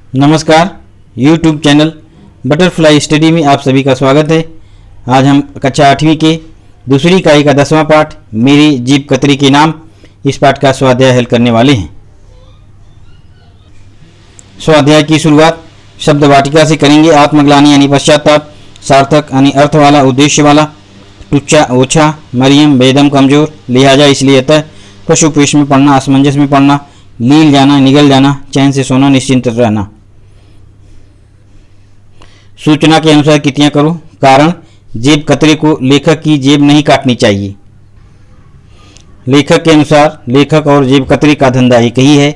नमस्कार, YouTube channel butterfly study में आप सभी का स्वागत है। आज हम कक्षा 8वीं के दूसरी इकाई का 10वां पाठ मेरी जीभ कतरी के नाम इस पाठ का स्वाध्याय हल करने वाले हैं। स्वाध्याय की शुरुआत शब्द वाटिका से करेंगे। आत्मग्लानि यानी पश्चाताप, सार्थक यानी अर्थ वाला, उद्देश्य वाला, टुच्चा ओछा, मरियम बेदम कमजोर, लिहाजा इसलिए अतः, पशुपेश में पढ़ना, असमंजस में पढ़ना, लील जाना, निगल जाना, चैन से सोना, निश्चिंत रहना। सूचना के अनुसार कृतियां करो। कारण, जेब कतरे को लेखक की जेब नहीं काटनी चाहिए। लेखक के अनुसार लेखक और जेब कतरे का धंधा एक ही है।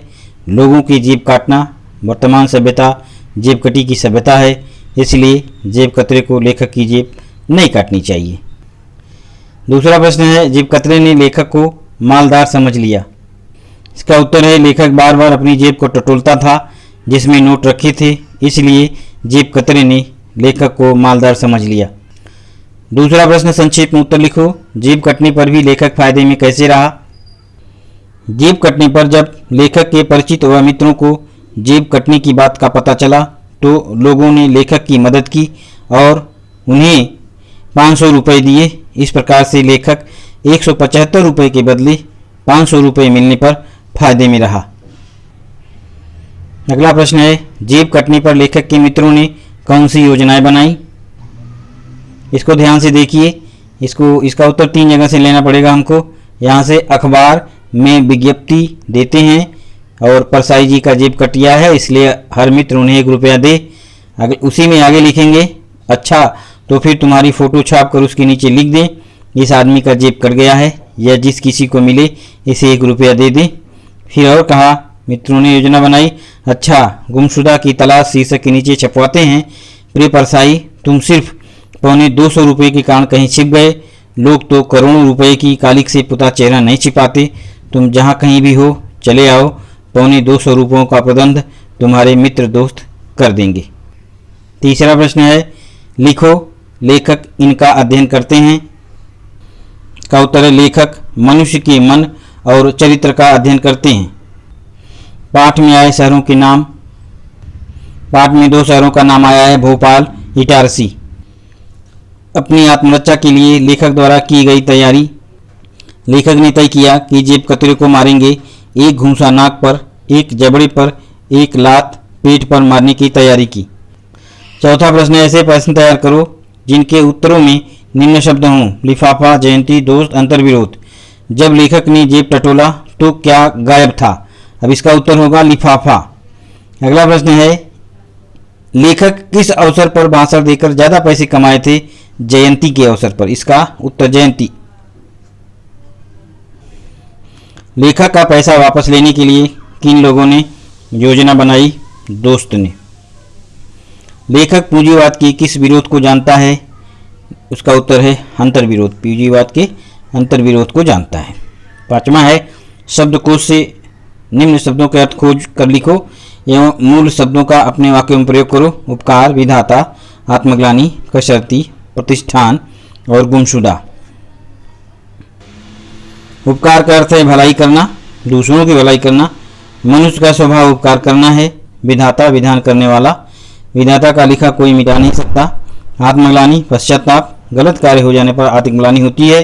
लोगों की जेब काटना वर्तमान सभ्यता जेब कटी की सभ्यता है, इसलिए जेब कतरे को लेखक की जेब नहीं काटनी चाहिए। दूसरा प्रश्न है, जेब कतरे ने लेखक को मालदार समझ लिया। इसका उत्तर है, लेखक बार बार अपनी जेब को टटोलता था जिसमें नोट रखे थे, इसलिए जेब कतरे ने लेखक को मालदार समझ लिया। दूसरा प्रश्न, संक्षेप में उत्तर लिखो। जेब कटने पर भी लेखक फायदे में कैसे रहा? जेब कटने पर जब लेखक के परिचित व मित्रों को जेब कटने की बात का पता चला तो लोगों ने लेखक की मदद की और उन्हें 500 रुपये दिए। इस प्रकार से लेखक 175 रुपये के बदले 500 रुपये मिलने पर फायदे में रहा। अगला प्रश्न है, जेब कटने पर लेखक के मित्रों ने कौन सी योजनाएं बनाई? इसको ध्यान से देखिए। इसका उत्तर 3 जगह से लेना पड़ेगा हमको। यहाँ से अखबार में विज्ञप्ति देते हैं और परसाई जी का जेब कट गया है, इसलिए हर मित्र उन्हें 1 रुपया दे। अगर उसी में आगे लिखेंगे, अच्छा तो फिर तुम्हारी फोटो छाप कर उसके नीचे लिख दें, इस आदमी का जेब कट गया है, या जिस किसी को मिले इसे 1 रुपया दे दें। फिर और कहा, मित्रों ने योजना बनाई, अच्छा गुमशुदा की तलाश शीर्षक के नीचे छपवाते हैं। प्रिय परसाई, तुम सिर्फ 250 रुपये के कारण कहीं छिप गए। लोग तो करोड़ों रुपए की कालिक से पुता चेहरा नहीं छिपाते। तुम जहाँ कहीं भी हो चले आओ, 250 रुपयों का प्रबंध तुम्हारे मित्र दोस्त कर देंगे। तीसरा प्रश्न है, लिखो लेखक इनका अध्ययन करते हैं। का उत्तर है, लेखक मनुष्य के मन और चरित्र का अध्ययन करते हैं। पाठ में आए शहरों के नाम। पाठ में 2 शहरों का नाम आया है, भोपाल, इटारसी। अपनी आत्मरक्षा के लिए लेखक द्वारा की गई तैयारी। लेखक ने तय किया कि जेब कतरे को मारेंगे। 1 घूंसा नाक पर, 1 जबड़े पर, 1 लात पेट पर मारने की तैयारी की। चौथा प्रश्न, ऐसे प्रश्न तैयार करो जिनके उत्तरों में निम्न शब्द हों। लिफाफा, जयंती, दोस्त, अंतर्विरोध। जब लेखक ने जेब टटोला तो क्या गायब था? अब इसका उत्तर होगा लिफाफा। अगला प्रश्न है, लेखक किस अवसर पर भाषण देकर ज्यादा पैसे कमाए थे? जयंती के अवसर पर। इसका उत्तर जयंती। लेखक का पैसा वापस लेने के लिए किन लोगों ने योजना बनाई? दोस्त ने। लेखक पूंजीवाद के किस विरोध को जानता है? उसका उत्तर है अंतर्विरोध। पूंजीवाद के अंतर्विरोध को जानता है। 5वां है, शब्दकोश से निम्न शब्दों के अर्थ खोज कर लिखो एवं मूल शब्दों का अपने वाक्य में प्रयोग करो। उपकार, विधाता, आत्मग्लानि, कसरती, प्रतिष्ठान और गुमशुदा। उपकार का अर्थ है भलाई करना, दूसरों की भलाई करना। मनुष्य का स्वभाव उपकार करना है। विधाता, विधान करने वाला। विधाता का लिखा कोई मिटा नहीं सकता। आत्मग्लानि, पश्चाताप, गलत कार्य हो जाने पर आत्मग्लानि होती है।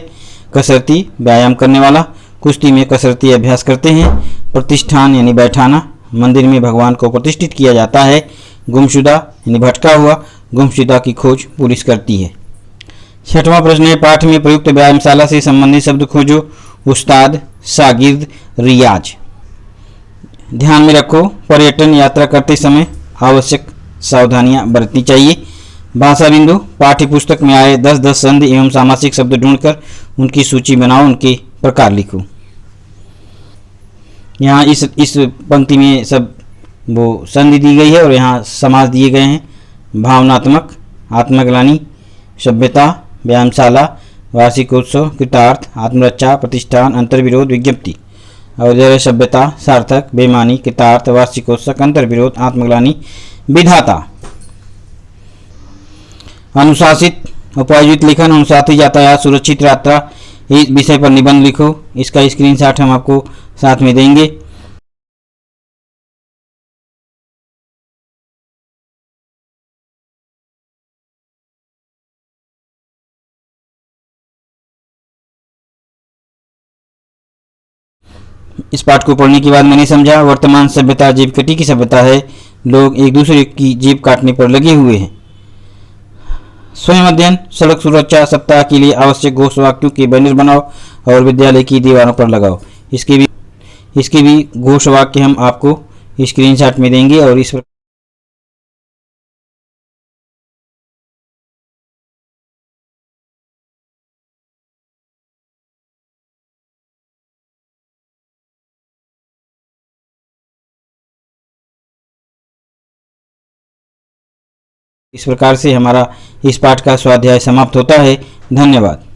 कसरती, व्यायाम करने वाला, कुश्ती में कसरती अभ्यास करते हैं। प्रतिष्ठान यानी बैठाना, मंदिर में भगवान को प्रतिष्ठित किया जाता है। गुमशुदा यानी भटका हुआ, गुमशुदा की खोज पुलिस करती है। 6वां प्रश्न है, पाठ में प्रयुक्त व्यायामशाला से संबंधित शब्द खोजो। उस्ताद, शागिर्द, रियाज। ध्यान में रखो, पर्यटन यात्रा करते समय आवश्यक सावधानियां बरतनी चाहिए। भाषा बिंदु, पाठ्य पुस्तक में आए 10 संधि एवं सामासिक शब्द ढूंढकर उनकी सूची बनाओ, उनके प्रकार लिखो। यहाँ इस पंक्ति में सब वो संधि दी गई है और यहाँ समास दिए गए हैं। भावनात्मक, आत्मग्लानि, सभ्यता, व्यायामशाला, वार्षिकोत्सव, कृतार्थ, आत्मरक्षा, प्रतिष्ठान, अंतर्विरोध, विज्ञप्ति। और सभ्यता, सार्थक, बेमानी, कृतार्थ, वार्षिकोत्सव, अंतर्विरोध, आत्मग्लानि, विधाता। अनुशासित, उपार्जित लेखन, अनुशासित यातायात, सुरक्षित यात्रा, इस विषय पर निबंध लिखो। इसका स्क्रीनशॉट हम आपको साथ में देंगे। इस पाठ को पढ़ने के बाद मैंने समझा वर्तमान सभ्यता जेब कटी की सभ्यता है। लोग एक दूसरे की जेब काटने पर लगे हुए हैं। स्वयं अध्ययन सड़क सुरक्षा सप्ताह के लिए आवश्यक घोष वाक्यों के बैनर बनाओ और विद्यालय की दीवारों पर लगाओ। इसके भी घोष वाक्य हम आपको स्क्रीनशॉट में देंगे और इस प्रकार से हमारा इस पाठ का स्वाध्याय समाप्त होता है। धन्यवाद।